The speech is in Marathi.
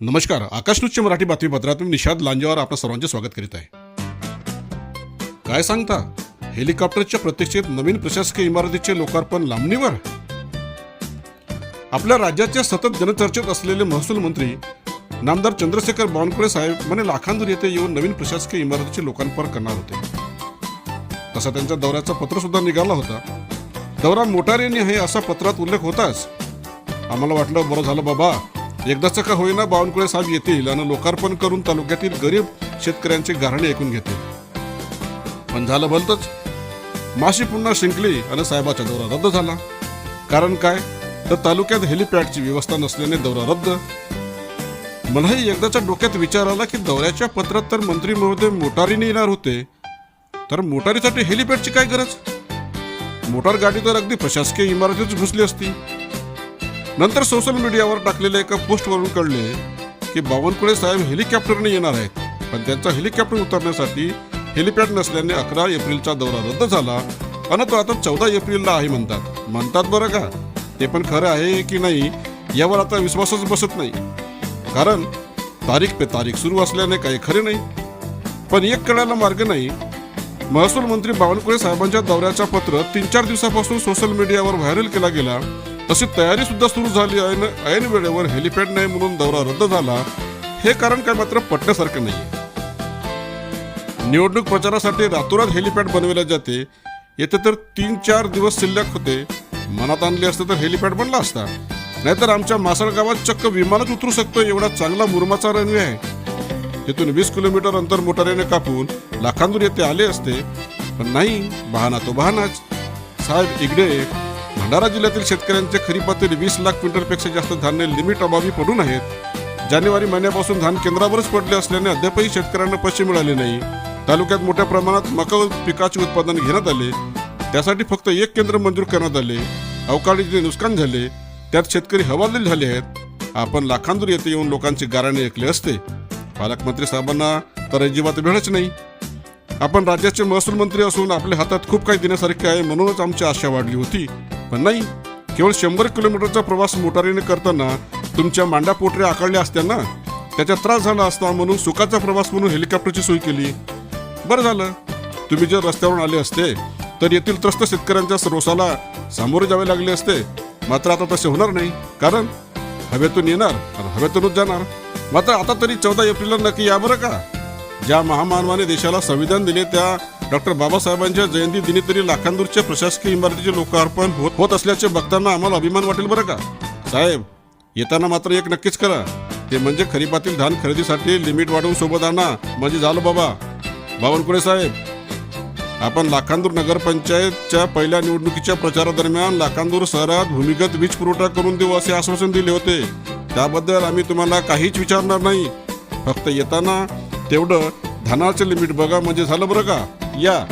नमस्कार. आकाश न्यूजच्या मराठी बातमीपत्रात मी निषाद लांजेवार आपलं सर्वांचे स्वागत करीत आहे. काय सांगता, हेलिकॉप्टरच्या प्रतीक्षेत नवीन प्रशासकीय इमारतीचे लोकार्पण लांबणीवर. आपल्या राज्याच्या सतत जनचर्चेत असलेले महसूल मंत्री नामदार चंद्रशेखर बावनकुळे साहेब म्हणे लाखांदूर येथे येऊन नवीन प्रशासकीय इमारतीचे लोकार्पण करणार होते. तसा त्यांच्या दौऱ्याचा पत्र सुद्धा निघाला होता. दौरा मोटारीने आहे असा पत्रात उल्लेख होताच आम्हाला वाटलं बरं झालं बाबा, एकदाच का होईना बावनकुळे साहेब येतील आणि लोकार्पण करून तालुक्यातील गरीब शेतकऱ्यांचे गाऱ्हाणे ऐकून घेतील. पण झालं भलतंच. माशी पुन्हा शिंकली आणि साहेबाचा दौरा रद्द झाला. कारण काय तर तालुक्यात हेलिपॅडची व्यवस्था नसल्याने दौरा रद्द. मलाही एकदाच्या डोक्यात विचार आला की दौऱ्याच्या पत्रात तर मंत्री महोदय मोटारीने येणार होते, तर मोटारीसाठी हेलिपॅडची काय गरज? मोटार गाडी तर अगदी प्रशासकीय इमारतीत घुसली असती. नंतर सोशल मीडियावर टाकलेल्या एका पोस्टवरून कळले की बावनकुळे साहेब हेलिकॉप्टरने येणार आहेत, पण त्यांचा हेलिकॉप्टर उतरण्यासाठी हेलिपॅड नसल्याने 11 एप्रिलचा दौरा रद्द झाला आणि तो आता 14 एप्रिलला आहे म्हणतात बरं का. ते पण खरं आहे की नाही यावर आता विश्वासच बसत नाही, कारण तारीख पे तारीख सुरू असल्याने काही खरे नाही. पण एक कळायला मार्ग नाही. महसूल मंत्री बावनकुळे साहेबांच्या दौऱ्याचा पत्र 3-4 दिवसापासून सोशल मीडियावर व्हायरल केला गेला. तशी तयारी सुद्धा सुरू झाली. ऐन वेळेवर हेलिपॅड नाही म्हणून दौरा रद्द झाला. हे कारण काय मात्र पटण्यासारखं नाही. निवडणूक प्रचारासाठी रातोरात हेलिपॅड बनवले जाते. येथे तर 3-4 दिवस शिल्लक होते. मनात आणले असते तर हेलिपॅड बनला असता. नाहीतर आमच्या मासळ गावात चक्क विमानच उतरू शकतो एवढा चांगला मुरुमाचा रनवे आहे. तिथून 20 किलोमीटर अंतर मोटारीने कापून लाखांदूर येथे आले असते. पण नाही, बहाणा तो बहाणाच. साहेब इकडे भंडारा जिल्ह्यातील शेतकऱ्यांचे खरीपातील 20 लाख क्विंटलपेक्षा जास्त धान्य लिमिट अभावी पडून आहेत. जानेवारी महिन्यापासून धान केंद्रावरच पडले असल्याने अद्यापही शेतकऱ्यांना पैसे मिळाले नाही. तालुक्यात मोठ्या प्रमाणात मका पिकाचे उत्पादन घेण्यात आले. त्यासाठी फक्त 1 केंद्र मंजूर करण्यात आले. अवकाळीचे नुकसान झाले, त्यात शेतकरी हवालदिल झाले आहेत. आपण लाखांदूर येथे येऊन लोकांचे गाऱ्हाणे ऐकले असते. पालकमंत्री साहेबांना तर अजिबात वेळच नाही. आपण राज्याचे महसूल मंत्री असून आपल्या हातात खूप काही देण्यासारखे आहे म्हणूनच आमची आशा वाढली होती. पण नाही, केवळ 100 किलोमीटरचा प्रवास मोटारीने करताना तुमच्या मांडा पोटऱ्या आखडल्या असत्या ना, त्याचा त्रास झाला असता म्हणून सुखाचा प्रवास म्हणून हेलिकॉप्टरची सोय केली. बरं झालं. तुम्ही जर रस्त्यावरून आले असते तर येथील त्रस्त शेतकऱ्यांच्या रोषाला सामोरे जावे लागले असते. मात्र आता तसे होणार नाही, कारण हवेतून येणार आणि हवेतूनच जाणार. मात्र आता तरी 14 एप्रिलला नक्की या बरं का. ज्या महामानवाने देशाला संविधान दिले त्या डॉक्टर बाबासाहेबांच्या जयंती दिनी तरी लाखांदूरच्या प्रशासकीय इमारतीचे लोकार्पण होत असल्याचे बघताना आम्हाला अभिमान वाटेल बरं का. साहेब येताना मात्र एक नक्कीच करा, ते म्हणजे खरीपातील धान खरेदीसाठी लिमिट वाढवून सोबत आणा, म्हणजे झालं बाबा. बावनकुळे साहेब, आपण लाखांदूर नगरपंचायतच्या पहिल्या निवडणुकीच्या प्रचारादरम्यान लाखांदूर शहरात भूमिगत वीज पुरवठा करून देऊ असे आश्वासन दिले होते. त्याबद्दल आम्ही तुम्हाला काहीच विचारणार नाही. फक्त येताना तेवढं धानाचे लिमिट बघा, म्हणजे झालं बरं का. या.